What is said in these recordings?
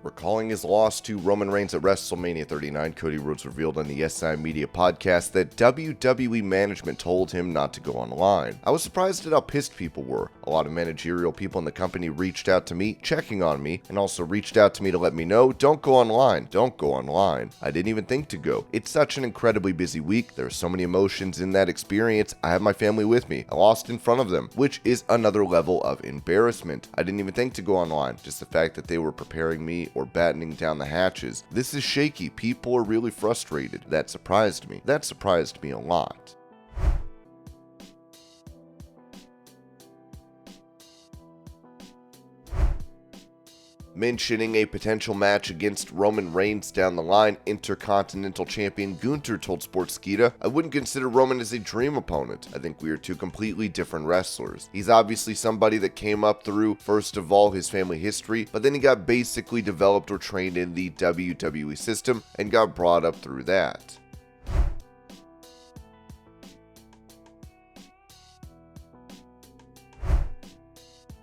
Recalling his loss to Roman Reigns at WrestleMania 39, Cody Rhodes revealed on the SI Media podcast that WWE management told him not to go online. I was surprised at how pissed people were. A lot of managerial people in the company reached out to me, checking on me, and also reached out to me to let me know, don't go online, don't go online. I didn't even think to go. It's such an incredibly busy week. There are so many emotions in that experience. I have my family with me. I lost in front of them, which is another level of embarrassment. I didn't even think to go online. Just the fact that they were preparing me or battening down the hatches. This is shaky. People are really frustrated. That surprised me. That surprised me a lot. Mentioning a potential match against Roman Reigns down the line, Intercontinental Champion Gunther told Sportskeeda, "I wouldn't consider Roman as a dream opponent. I think we are two completely different wrestlers. He's obviously somebody that came up through, first of all, his family history, but then he got basically developed or trained in the WWE system and got brought up through that."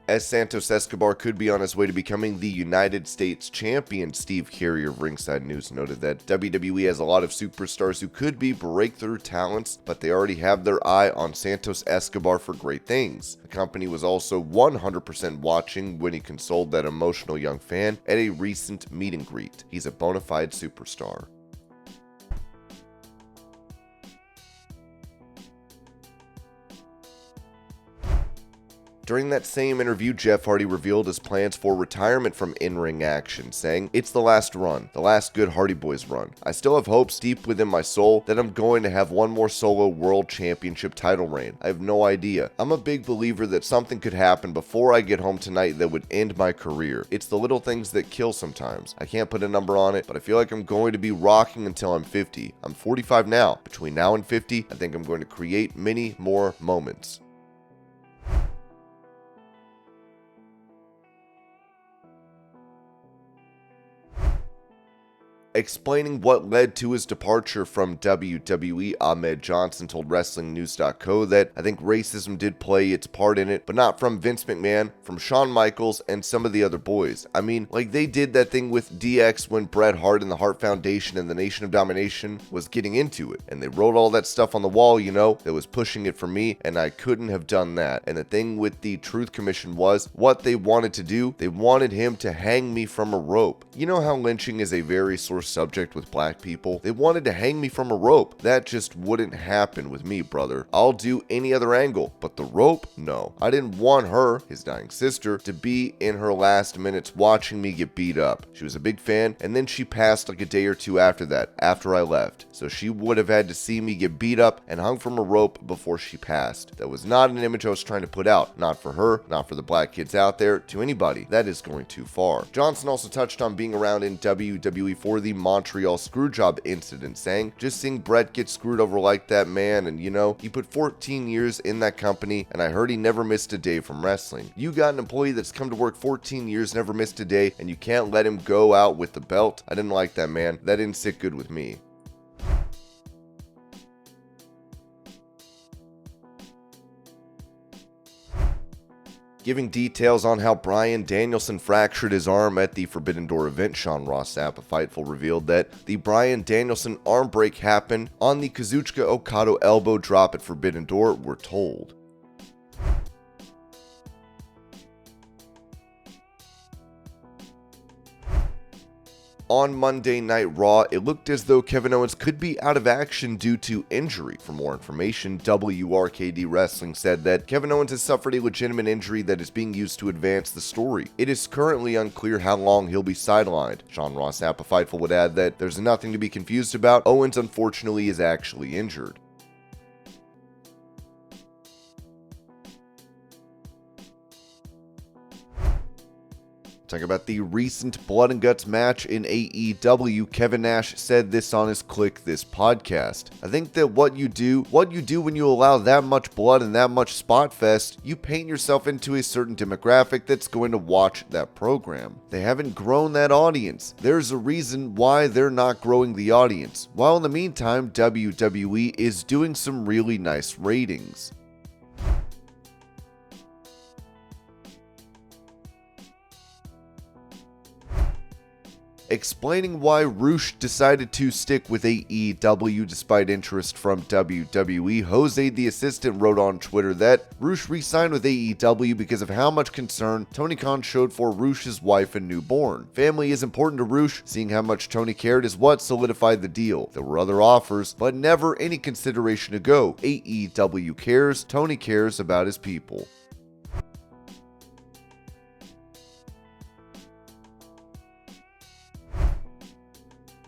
As Santos Escobar could be on his way to becoming the United States champion, Steve Carey of Ringside News noted that WWE has a lot of superstars who could be breakthrough talents, but they already have their eye on Santos Escobar for great things. The company was also 100% watching when he consoled that emotional young fan at a recent meet and greet. He's a bona fide superstar. During that same interview, Jeff Hardy revealed his plans for retirement from in-ring action, saying, "It's the last run, the last good Hardy Boys run. I still have hopes deep within my soul that I'm going to have one more solo world championship title reign. I have no idea. I'm a big believer that something could happen before I get home tonight that would end my career. It's the little things that kill sometimes. I can't put a number on it, but I feel like I'm going to be rocking until I'm 50. I'm 45 now. Between now and 50, I think I'm going to create many more moments." Explaining what led to his departure from WWE, Ahmed Johnson told WrestlingNews.co that, "I think racism did play its part in it, but not from Vince McMahon, from Shawn Michaels, and some of the other boys. I mean, like they did that thing with DX when Bret Hart and the Hart Foundation and the Nation of Domination was getting into it, and they wrote all that stuff on the wall, that was pushing it for me, and I couldn't have done that. And the thing with the Truth Commission was, what they wanted to do, they wanted him to hang me from a rope. You know how lynching is a very sore subject with black people? They wanted to hang me from a rope. That just wouldn't happen with me, brother. I'll do any other angle, but the rope? No. I didn't want her, his dying sister, to be in her last minutes watching me get beat up. She was a big fan, and then she passed like a day or two after that, after I left. So she would have had to see me get beat up and hung from a rope before she passed. That was not an image I was trying to put out. Not for her, not for the black kids out there, to anybody. That is going too far." Johnson also touched on being around in WWE for the Montreal Screwjob incident, saying, "Just seeing Bret get screwed over like that, man, and he put 14 years in that company, and I heard he never missed a day from wrestling. You got an employee that's come to work 14 years, never missed a day, and you can't let him go out with the belt? I didn't like that, man. That didn't sit good with me." Giving details on how Bryan Danielson fractured his arm at the Forbidden Door event, Sean Ross Sapp of Fightful revealed that the Bryan Danielson arm break happened on the Kazuchika Okada elbow drop at Forbidden Door, we're told. On Monday Night Raw, it looked as though Kevin Owens could be out of action due to injury. For more information, WRKD Wrestling said that Kevin Owens has suffered a legitimate injury that is being used to advance the story. It is currently unclear how long he'll be sidelined. Sean Ross Sapp of Fightful would add that there's nothing to be confused about. Owens unfortunately is actually injured. Talking about the recent Blood and Guts match in AEW, Kevin Nash said this on his Click This podcast. I think that what you do when you allow that much blood and that much spot fest, you paint yourself into a certain demographic that's going to watch that program. They haven't grown that audience. There's a reason why they're not growing the audience. While in the meantime, WWE is doing some really nice ratings. Explaining why Rush decided to stick with AEW despite interest from WWE, Jose the Assistant wrote on Twitter that Rush re-signed with AEW because of how much concern Tony Khan showed for Rush's wife and newborn. Family is important to Rush, seeing how much Tony cared is what solidified the deal. There were other offers, but never any consideration to go. AEW cares, Tony cares about his people.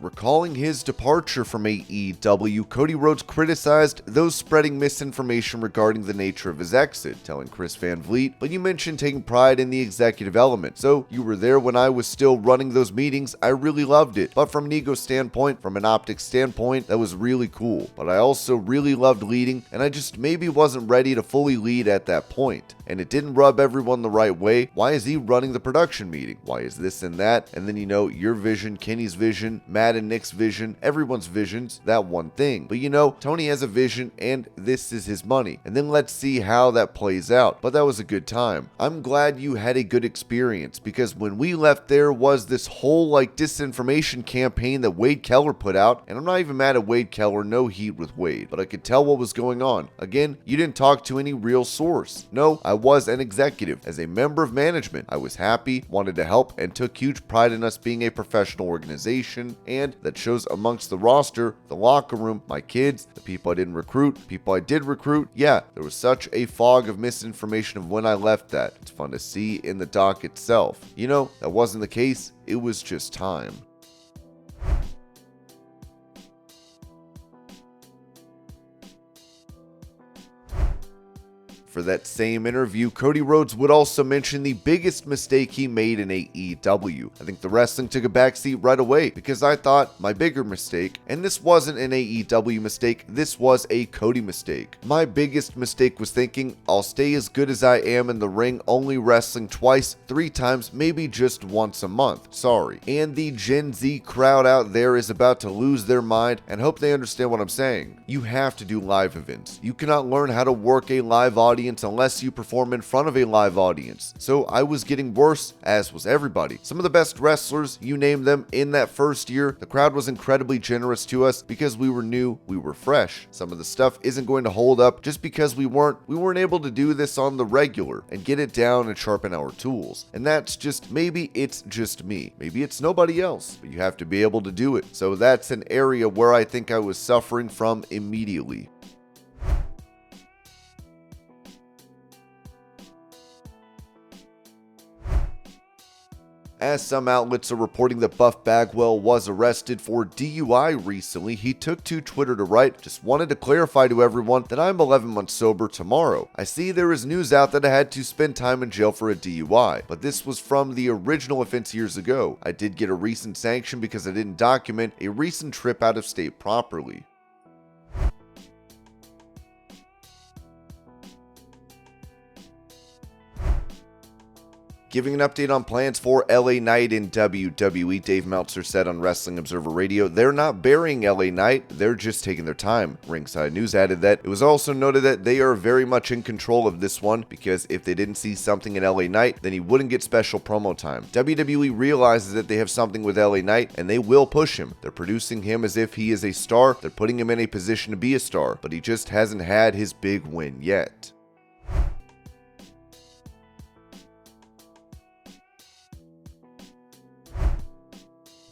Recalling his departure from AEW, Cody Rhodes criticized those spreading misinformation regarding the nature of his exit, telling Chris Van Vliet, "But you mentioned taking pride in the executive element, so you were there when I was still running those meetings. I really loved it, but from an ego standpoint, from an optics standpoint, that was really cool. But I also really loved leading, and I just maybe wasn't ready to fully lead at that point. And it didn't rub everyone the right way. Why is he running the production meeting? Why is this and that? And then, your vision, Kenny's vision, Matt and Nick's vision, everyone's vision's that one thing. But Tony has a vision and this is his money. And then let's see how that plays out. But that was a good time. I'm glad you had a good experience, because when we left, there was this whole disinformation campaign that Wade Keller put out. And I'm not even mad at Wade Keller, no heat with Wade, but I could tell what was going on. Again, you didn't talk to any real source. No, I was an executive. As a member of management, I was happy, wanted to help, and took huge pride in us being a professional organization, and that shows amongst the roster, the locker room, my kids, the people I didn't recruit, people I did recruit. Yeah, there was such a fog of misinformation of when I left that. It's fun to see in the doc itself. That wasn't the case. It was just time. For that same interview, Cody Rhodes would also mention the biggest mistake he made in AEW. I think the wrestling took a backseat right away, because I thought my bigger mistake, and this wasn't an AEW mistake, this was a Cody mistake. My biggest mistake was thinking, I'll stay as good as I am in the ring, only wrestling twice, 3 times, maybe just once a month. Sorry. And the Gen Z crowd out there is about to lose their mind, and hope they understand what I'm saying. You have to do live events. You cannot learn how to work a live audience unless you perform in front of a live audience. So I was getting worse, as was everybody. Some of the best wrestlers, you name them, in that first year, the crowd was incredibly generous to us because we were new, we were fresh. Some of the stuff isn't going to hold up just because we weren't able to do this on the regular and get it down and sharpen our tools. And that's maybe it's just me. Maybe it's nobody else, but you have to be able to do it. So that's an area where I think I was suffering from immediately. As some outlets are reporting that Buff Bagwell was arrested for DUI recently, he took to Twitter to write, "Just wanted to clarify to everyone that I'm 11 months sober tomorrow. I see there is news out that I had to spend time in jail for a DUI, but this was from the original offense years ago. I did get a recent sanction because I didn't document a recent trip out of state properly." Giving an update on plans for LA Knight in WWE, Dave Meltzer said on Wrestling Observer Radio, "They're not burying LA Knight, they're just taking their time." Ringside News added that it was also noted that they are very much in control of this one, because if they didn't see something in LA Knight, then he wouldn't get special promo time. WWE realizes that they have something with LA Knight, and they will push him. They're producing him as if he is a star, they're putting him in a position to be a star, but he just hasn't had his big win yet.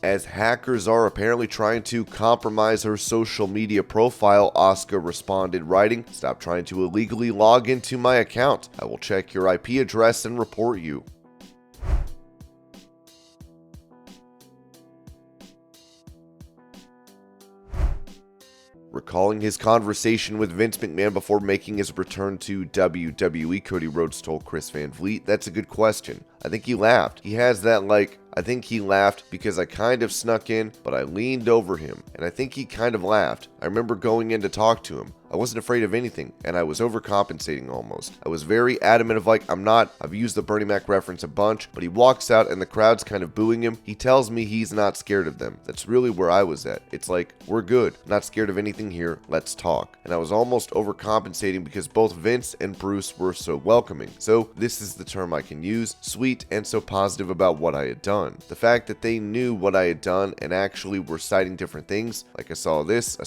As hackers are apparently trying to compromise her social media profile, Asuka responded writing, "Stop trying to illegally log into my account. I will check your IP address and report you." Recalling his conversation with Vince McMahon before making his return to WWE, Cody Rhodes told Chris Van Vliet, "That's a good question. I think he laughed. He has that I think he laughed because I kind of snuck in, but I leaned over him, and I think he kind of laughed. I remember going in to talk to him. I wasn't afraid of anything, and I was overcompensating almost. I was very adamant of I'm not. I've used the Bernie Mac reference a bunch, but he walks out and the crowd's kind of booing him. He tells me he's not scared of them. That's really where I was at. It's we're good. Not scared of anything here. Let's talk." And I was almost overcompensating because both Vince and Bruce were so welcoming. So this is the term I can use, sweet and so positive about what I had done. The fact that they knew what I had done and actually were citing different things, I saw this,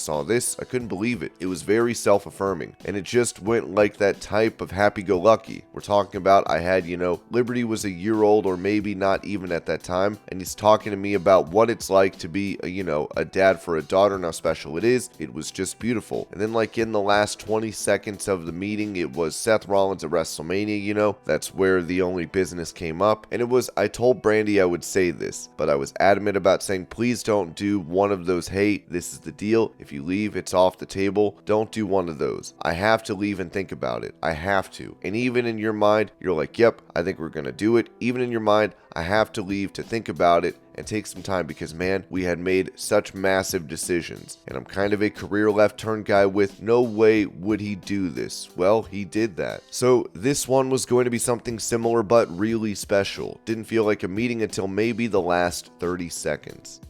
I couldn't believe it. It was very self-affirming, and it just went that type of happy-go-lucky. We're talking about I had, Liberty was a year old or maybe not even at that time, and he's talking to me about what it's like to be, a dad for a daughter and how special it is. It was just beautiful. And then in the last 20 seconds of the meeting, it was Seth Rollins at WrestleMania, that's where the only business came up, and it was, I told Brandy I would say this, but I was adamant about saying, please don't do one of those, hey, this is the deal, if you leave, it's off the table. Don't do one of those. I have to leave and think about it. I have to. And even in your mind, you're yep, I think we're going to do it. Even in your mind, I have to leave to think about it and take some time because, man, we had made such massive decisions. And I'm kind of a career left turn guy with no way would he do this. Well, he did that. So this one was going to be something similar but really special. Didn't feel like a meeting until maybe the last 30 seconds.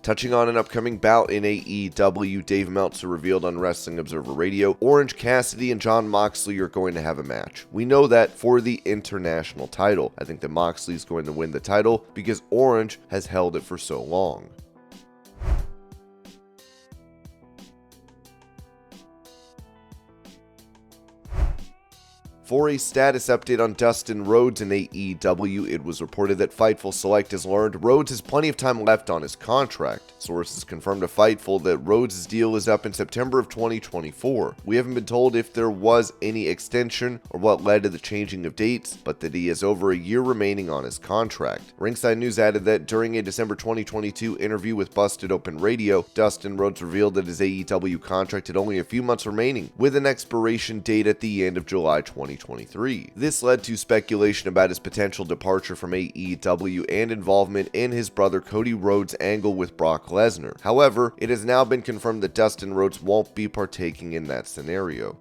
Touching on an upcoming bout in AEW, Dave Meltzer revealed on Wrestling Observer Radio, Orange Cassidy and Jon Moxley are going to have a match. We know that for the international title. I think that Moxley is going to win the title because Orange has held it for so long. For a status update on Dustin Rhodes in AEW, it was reported that Fightful Select has learned Rhodes has plenty of time left on his contract. Sources confirmed to Fightful that Rhodes' deal is up in September of 2024. We haven't been told if there was any extension or what led to the changing of dates, but that he has over a year remaining on his contract. Ringside News added that during a December 2022 interview with Busted Open Radio, Dustin Rhodes revealed that his AEW contract had only a few months remaining, with an expiration date at the end of July 2023. This led to speculation about his potential departure from AEW and involvement in his brother Cody Rhodes' angle with Brock Lesnar. However, it has now been confirmed that Dustin Rhodes won't be partaking in that scenario.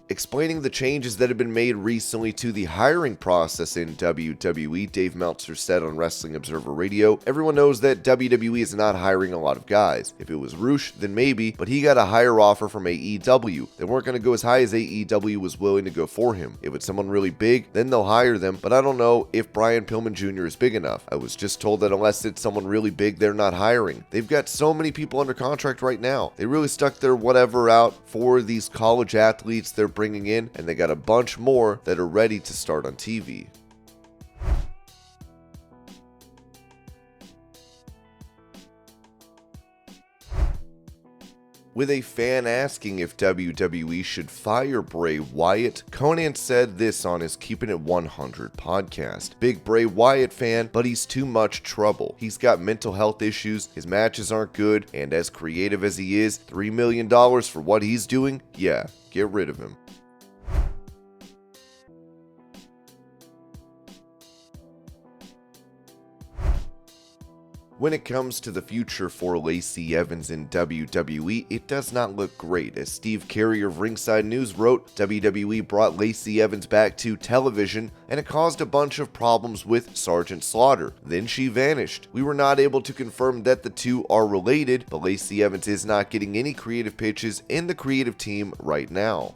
Explaining the changes that have been made recently to the hiring process in WWE, Dave Meltzer said on Wrestling Observer Radio, "Everyone knows that WWE is not hiring a lot of guys. If it was Roosh, then maybe, but he got a higher offer from AEW. They weren't going to go as high as AEW was willing to go for him. If it's someone really big, then they'll hire them, but I don't know if Brian Pillman Jr. is big enough. I was just told that unless it's someone really big, they're not hiring. They've got so many people under contract right now. They really stuck their whatever out for these college athletes they're bringing in, and they got a bunch more that are ready to start on TV." With a fan asking if WWE should fire Bray Wyatt, Conan said this on his Keeping It 100 podcast. "Big Bray Wyatt fan, but he's too much trouble. He's got mental health issues, his matches aren't good, and as creative as he is, $3 million for what he's doing? Yeah, get rid of him." When it comes to the future for Lacey Evans in WWE, it does not look great. As Steve Carrier of Ringside News wrote, WWE brought Lacey Evans back to television, and it caused a bunch of problems with Sergeant Slaughter. Then she vanished. We were not able to confirm that the two are related, but Lacey Evans is not getting any creative pitches in the creative team right now.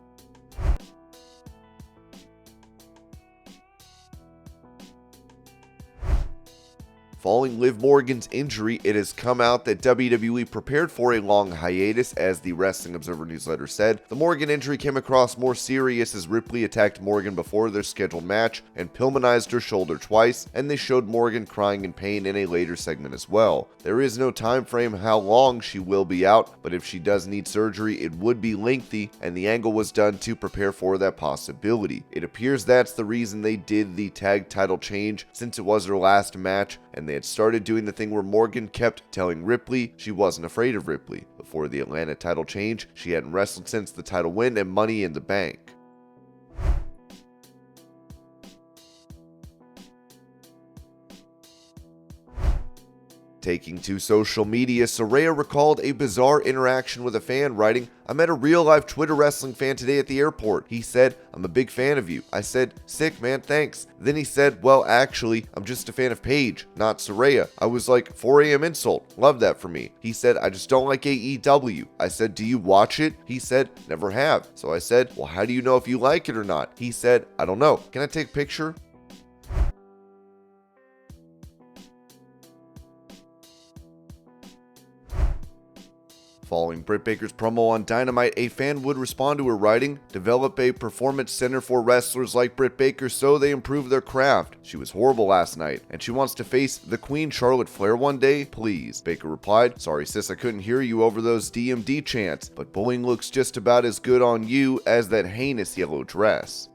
Following Liv Morgan's injury, it has come out that WWE prepared for a long hiatus. As the Wrestling Observer newsletter said, the Morgan injury came across more serious as Ripley attacked Morgan before their scheduled match and Pillmanized her shoulder twice, and they showed Morgan crying in pain in a later segment as well. There is no time frame how long she will be out, but if she does need surgery, it would be lengthy, and the angle was done to prepare for that possibility. It appears that's the reason they did the tag title change, since it was her last match, and they had started doing the thing where Morgan kept telling Ripley she wasn't afraid of Ripley. Before the Atlanta title change, she hadn't wrestled since the title win and Money in the Bank. Taking to social media, Saraya recalled a bizarre interaction with a fan, writing, "I met a real-life Twitter wrestling fan today at the airport. He said, 'I'm a big fan of you.' I said, 'Sick, man, thanks.' Then he said, 'Well, actually, I'm just a fan of Paige, not Saraya.' I was like, 4 a.m. insult. Love that for me." He said, "I just don't like AEW. I said, 'Do you watch it?' He said, 'Never have.' So I said, 'Well, how do you know if you like it or not?' He said, 'I don't know. Can I take a picture?'" Following Britt Baker's promo on Dynamite, a fan would respond to her, writing, "Develop a performance center for wrestlers like Britt Baker so they improve their craft. She was horrible last night, and she wants to face the Queen Charlotte Flair one day, please." Baker replied, "Sorry sis, I couldn't hear you over those DMD chants, but bullying looks just about as good on you as that heinous yellow dress."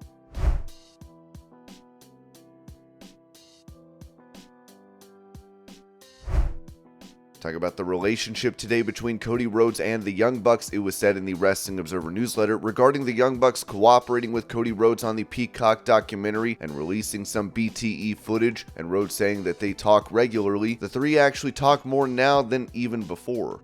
Talking about the relationship today between Cody Rhodes and the Young Bucks, it was said in the Wrestling Observer newsletter regarding the Young Bucks cooperating with Cody Rhodes on the Peacock documentary and releasing some BTE footage, and Rhodes saying that they talk regularly. The three actually talk more now than even before.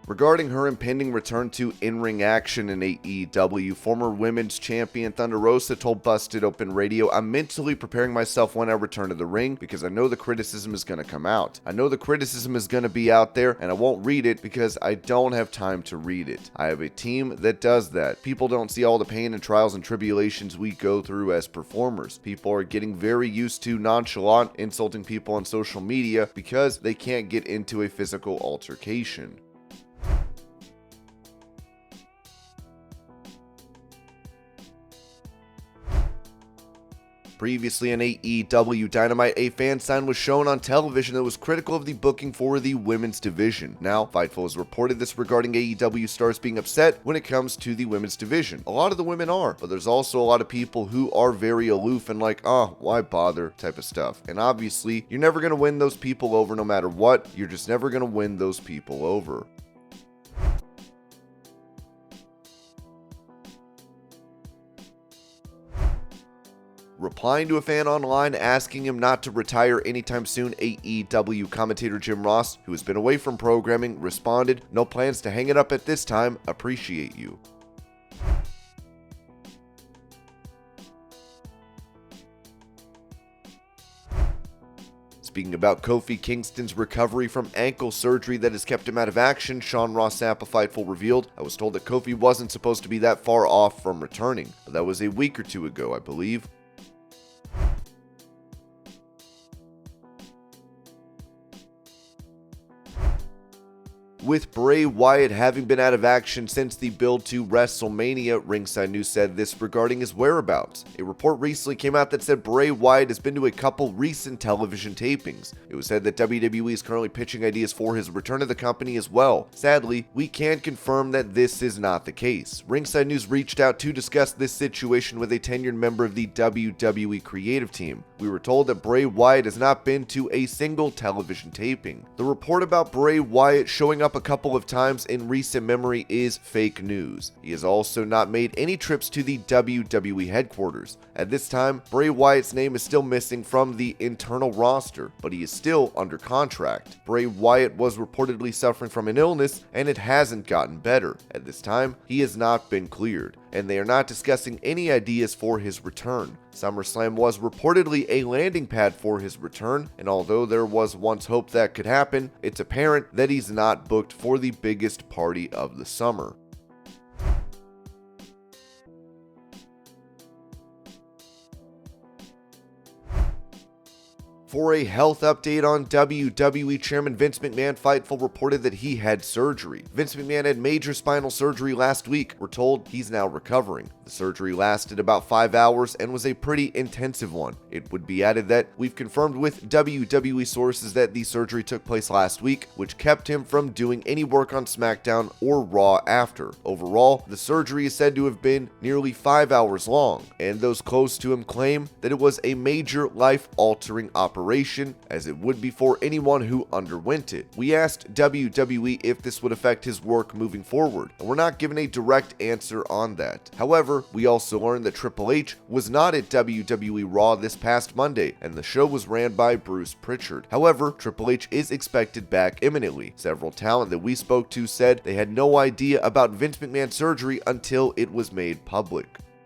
Regarding her impending return to in-ring action in AEW, former women's champion Thunder Rosa told Busted Open Radio, "I'm mentally preparing myself when I return to the ring because I know the criticism is going to come out. I know the criticism is going to be out there and I won't read it because I don't have time to read it. I have a team that does that. People don't see all the pain and trials and tribulations we go through as performers. People are getting very used to nonchalant insulting people on social media because they can't get into a physical altercation." Previously on AEW Dynamite, a fan sign was shown on television that was critical of the booking for the women's division. Now, Fightful has reported this regarding AEW stars being upset when it comes to the women's division. A lot of the women are, but there's also a lot of people who are very aloof and like, "Oh, why bother?" type of stuff. And obviously, you're never going to win those people over no matter what. You're just never going to win those people over. Replying to a fan online asking him not to retire anytime soon, AEW commentator Jim Ross, who has been away from programming, responded, "No plans to hang it up at this time. Appreciate you." Speaking about Kofi Kingston's recovery from ankle surgery that has kept him out of action, Sean Ross Sapp of Fightful revealed, "I was told that Kofi wasn't supposed to be that far off from returning, but that was a week or two ago, I believe." With Bray Wyatt having been out of action since the build to WrestleMania, Ringside News said this regarding his whereabouts. A report recently came out that said Bray Wyatt has been to a couple recent television tapings. It was said that WWE is currently pitching ideas for his return to the company as well. Sadly, we can confirm that this is not the case. Ringside News reached out to discuss this situation with a tenured member of the WWE creative team. We were told that Bray Wyatt has not been to a single television taping. The report about Bray Wyatt showing up a couple of times in recent memory is fake news. He has also not made any trips to the WWE headquarters. At this time, Bray Wyatt's name is still missing from the internal roster, but he is still under contract. Bray Wyatt was reportedly suffering from an illness, and it hasn't gotten better. At this time, he has not been cleared, and they are not discussing any ideas for his return. SummerSlam was reportedly a landing pad for his return, and although there was once hope that could happen, it's apparent that he's not booked for the biggest party of the summer. For a health update on WWE, Chairman Vince McMahon Fightful reported that he had surgery. Vince McMahon had major spinal surgery last week. We're told he's now recovering. The surgery lasted about 5 hours and was a pretty intensive one. It would be added that we've confirmed with WWE sources that the surgery took place last week, which kept him from doing any work on SmackDown or Raw after. Overall, the surgery is said to have been nearly 5 hours long, and those close to him claim that it was a major life-altering operation, as it would be for anyone who underwent it. We asked WWE if this would affect his work moving forward, and we're not given a direct answer on that. However, we also learned that Triple H was not at WWE Raw this past Monday, and the show was ran by Bruce Pritchard. However, Triple H is expected back imminently. Several talent that we spoke to said they had no idea about Vince McMahon's surgery until it was made public.